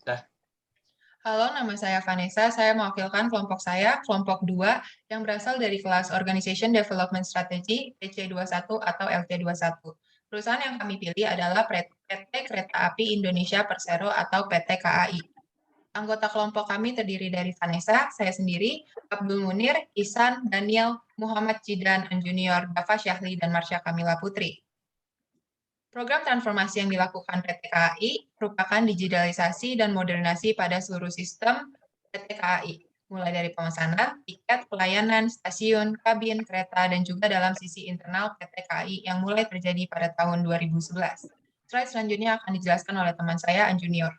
Dah. Halo, nama saya Vanessa. Saya mewakilkan kelompok saya, kelompok 2, yang berasal dari kelas Organization Development Strategy, PC21 atau LT21. Perusahaan yang kami pilih adalah PT Kereta Api Indonesia Persero atau PT KAI. Anggota kelompok kami terdiri dari Vanessa, saya sendiri, Abdul Munir, Ihsan, Daniel, Muhammad Jidan Junior, Dava Syahli, dan Marsha Kamila Putri. Program transformasi yang dilakukan PT KAI merupakan digitalisasi dan modernisasi pada seluruh sistem PT KAI, mulai dari pemesanan, tiket, pelayanan, stasiun, kabin, kereta, dan juga dalam sisi internal PT KAI yang mulai terjadi pada tahun 2011. Slide selanjutnya akan dijelaskan oleh teman saya, Junior.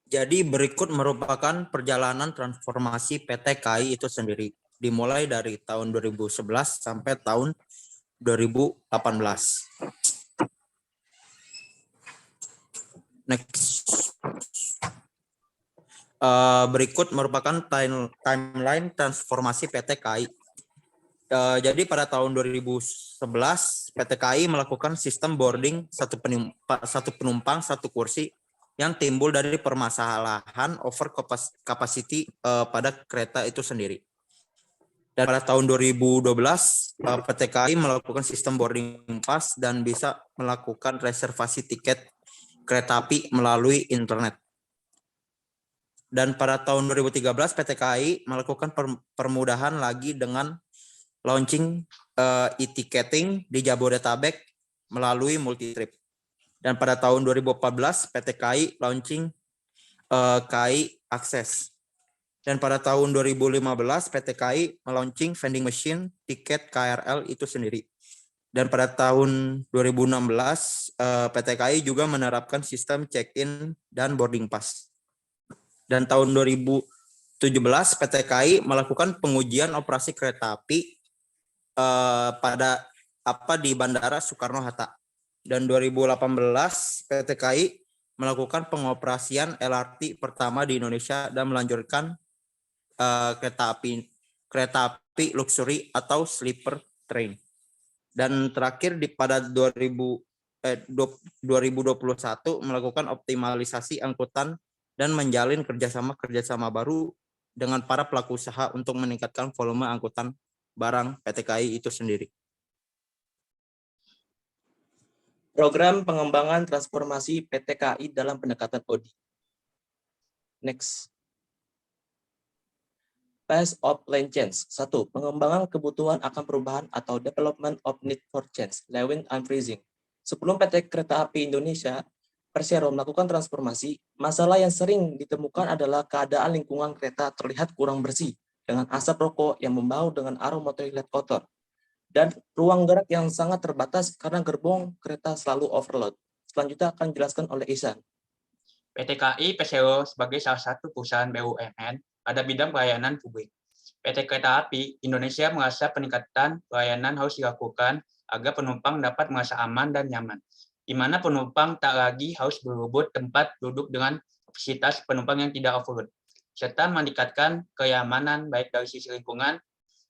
Jadi berikut merupakan perjalanan transformasi PT KAI itu sendiri, dimulai dari tahun 2011 sampai tahun 2018. Next. Berikut merupakan timeline transformasi PT KAI. Jadi pada tahun 2011 PT KAI melakukan sistem boarding satu penumpang satu kursi yang timbul dari permasalahan over capacity pada kereta itu sendiri. Dan pada tahun 2012 PT KAI melakukan sistem boarding pass dan bisa melakukan reservasi tiket kereta api melalui internet. Dan pada tahun 2013 PT KAI melakukan permudahan lagi dengan launching e-ticketing di Jabodetabek melalui multitrip. Dan pada tahun 2014 PT KAI launching KAI Access. Dan pada tahun 2015 PT KAI melaunching vending machine tiket KRL itu sendiri. Dan pada tahun 2016 PT KAI juga menerapkan sistem check-in dan boarding pass. Dan tahun 2017 PT KAI melakukan pengujian operasi kereta api di Bandara Soekarno-Hatta. Dan 2018 PT KAI melakukan pengoperasian LRT pertama di Indonesia dan melanjutkan kereta api luxury atau sleeper train. Dan terakhir pada 2021 melakukan optimalisasi angkutan dan menjalin kerjasama baru dengan para pelaku usaha untuk meningkatkan volume angkutan barang PT KAI itu sendiri. Program pengembangan transformasi PT KAI dalam pendekatan OD. Next. Pace of Lane Change. 1. Pengembangan kebutuhan akan perubahan atau Development of Need for Change, Lewin Unfreezing. Sebelum PT Kereta Api Indonesia Persero melakukan transformasi, masalah yang sering ditemukan adalah keadaan lingkungan kereta terlihat kurang bersih, dengan asap rokok yang membau dengan aroma toilet kotor, dan ruang gerak yang sangat terbatas karena gerbong kereta selalu overload. Selanjutnya akan dijelaskan oleh Ihsan. PT KAI Persero sebagai salah satu perusahaan BUMN pada bidang pelayanan publik. PT Kereta Api Indonesia merasa peningkatan pelayanan harus dilakukan agar penumpang dapat merasa aman dan nyaman, di mana penumpang tak lagi harus berebut tempat duduk dengan kapasitas penumpang yang tidak overload, serta meningkatkan kenyamanan baik dari sisi lingkungan,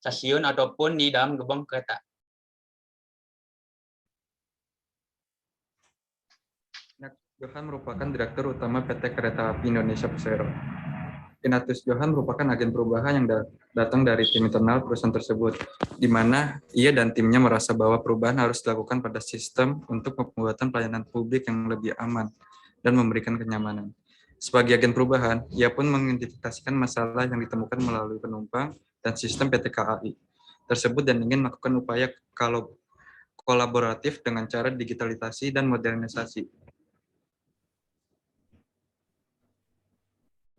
stasiun, ataupun di dalam gerbong kereta. Johan merupakan Direktur Utama PT Kereta Api Indonesia Persero. Ignatius Johan merupakan agen perubahan yang datang dari tim internal perusahaan tersebut, di mana ia dan timnya merasa bahwa perubahan harus dilakukan pada sistem untuk pembuatan pelayanan publik yang lebih aman dan memberikan kenyamanan. Sebagai agen perubahan, ia pun mengidentifikasikan masalah yang ditemukan melalui penumpang dan sistem PT KAI tersebut dan ingin melakukan upaya kolaboratif dengan cara digitalisasi dan modernisasi.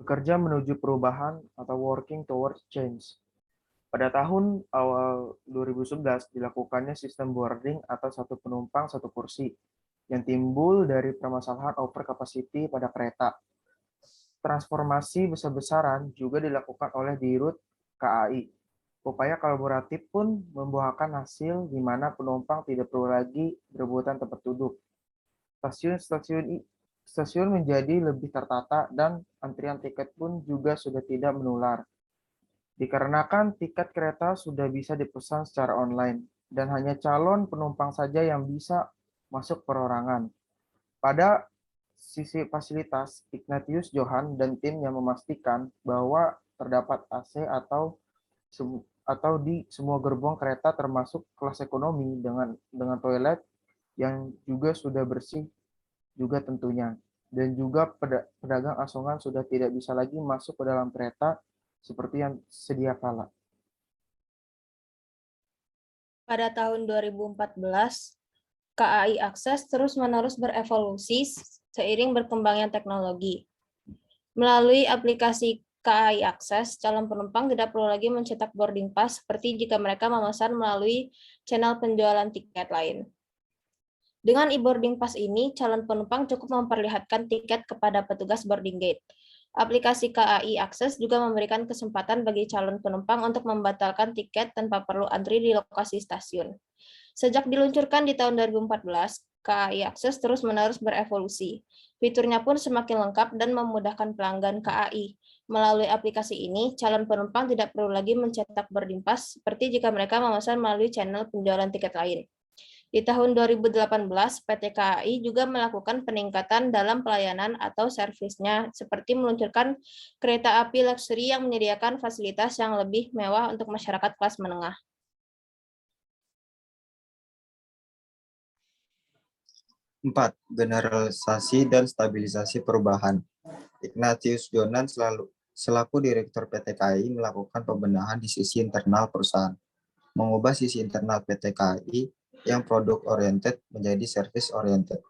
Bekerja menuju perubahan atau working towards change. Pada tahun awal 2011 dilakukannya sistem boarding atau satu penumpang satu kursi yang timbul dari permasalahan over capacity pada kereta. Transformasi besar-besaran juga dilakukan oleh Dirut KAI. Upaya kolaboratif pun membuahkan hasil di mana penumpang tidak perlu lagi berebutan tempat duduk. Stasiun menjadi lebih tertata dan antrian tiket pun juga sudah tidak menular. Dikarenakan tiket kereta sudah bisa dipesan secara online dan hanya calon penumpang saja yang bisa masuk perorangan. Pada sisi fasilitas, Ignatius Johan dan tim yang memastikan bahwa terdapat AC atau di semua gerbong kereta termasuk kelas ekonomi dengan toilet yang juga sudah bersih juga tentunya. Dan juga pedagang asongan sudah tidak bisa lagi masuk ke dalam kereta seperti yang sedia kala. Pada tahun 2014, KAI Akses terus-menerus berevolusi seiring berkembangnya teknologi. Melalui aplikasi KAI Akses, calon penumpang tidak perlu lagi mencetak boarding pass seperti jika mereka memesan melalui channel penjualan tiket lain. Dengan e-boarding pass ini, calon penumpang cukup memperlihatkan tiket kepada petugas boarding gate. Aplikasi KAI Akses juga memberikan kesempatan bagi calon penumpang untuk membatalkan tiket tanpa perlu antri di lokasi stasiun. Sejak diluncurkan di tahun 2014, KAI Akses terus-menerus berevolusi. Fiturnya pun semakin lengkap dan memudahkan pelanggan KAI. Melalui aplikasi ini, calon penumpang tidak perlu lagi mencetak boarding pass seperti jika mereka memesan melalui channel penjualan tiket lain. Di tahun 2018, PT KAI juga melakukan peningkatan dalam pelayanan atau servisnya, seperti meluncurkan kereta api luxury yang menyediakan fasilitas yang lebih mewah untuk masyarakat kelas menengah. 4. Generalisasi dan stabilisasi perubahan. Ignatius Jonan selaku Direktur PT KAI melakukan pembenahan di sisi internal perusahaan, mengubah sisi internal PT KAI yang produk oriented menjadi service oriented.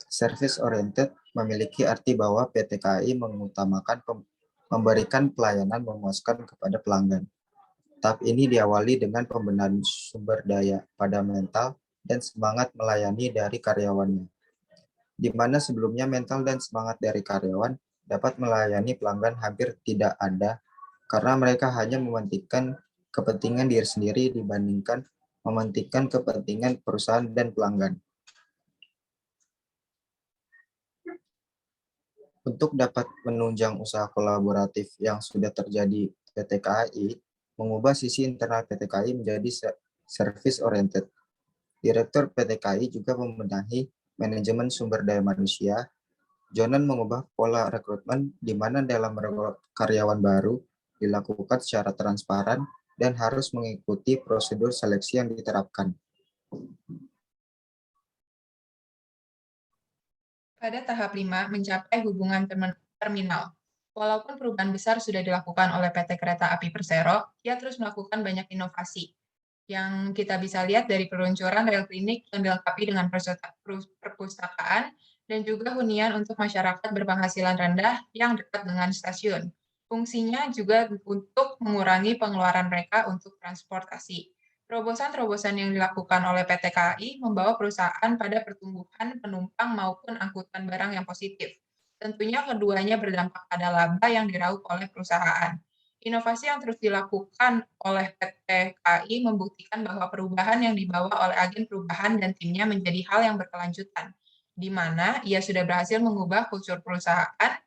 Service oriented memiliki arti bahwa PT KAI mengutamakan memberikan pelayanan memuaskan kepada pelanggan. Tahap ini diawali dengan pembenahan sumber daya pada mental dan semangat melayani dari karyawannya, di mana sebelumnya mental dan semangat dari karyawan dapat melayani pelanggan hampir tidak ada karena mereka hanya mementingkan kepentingan diri sendiri dibandingkan mementingkan kepentingan perusahaan dan pelanggan. Untuk dapat menunjang usaha kolaboratif yang sudah terjadi PT KAI, mengubah sisi internal PT KAI menjadi service oriented. Direktur PT KAI juga membenahi manajemen sumber daya manusia. Jonan mengubah pola rekrutmen di mana dalam merekrut karyawan baru dilakukan secara transparan dan harus mengikuti prosedur seleksi yang diterapkan. Pada tahap 5, mencapai hubungan terminal. Walaupun perubahan besar sudah dilakukan oleh PT Kereta Api Persero, ia terus melakukan banyak inovasi yang kita bisa lihat dari peluncuran rel klinik yang dilengkapi dengan perpustakaan dan juga hunian untuk masyarakat berpenghasilan rendah yang dekat dengan stasiun. Fungsinya juga untuk mengurangi pengeluaran mereka untuk transportasi. Terobosan-terobosan yang dilakukan oleh PT KAI membawa perusahaan pada pertumbuhan penumpang maupun angkutan barang yang positif. Tentunya keduanya berdampak pada laba yang diraup oleh perusahaan. Inovasi yang terus dilakukan oleh PT KAI membuktikan bahwa perubahan yang dibawa oleh agen perubahan dan timnya menjadi hal yang berkelanjutan, di mana ia sudah berhasil mengubah kultur perusahaan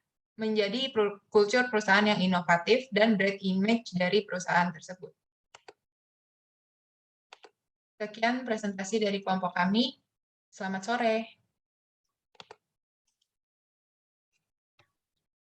menjadi kultur perusahaan yang inovatif dan brand image dari perusahaan tersebut. Sekian presentasi dari kelompok kami. Selamat sore.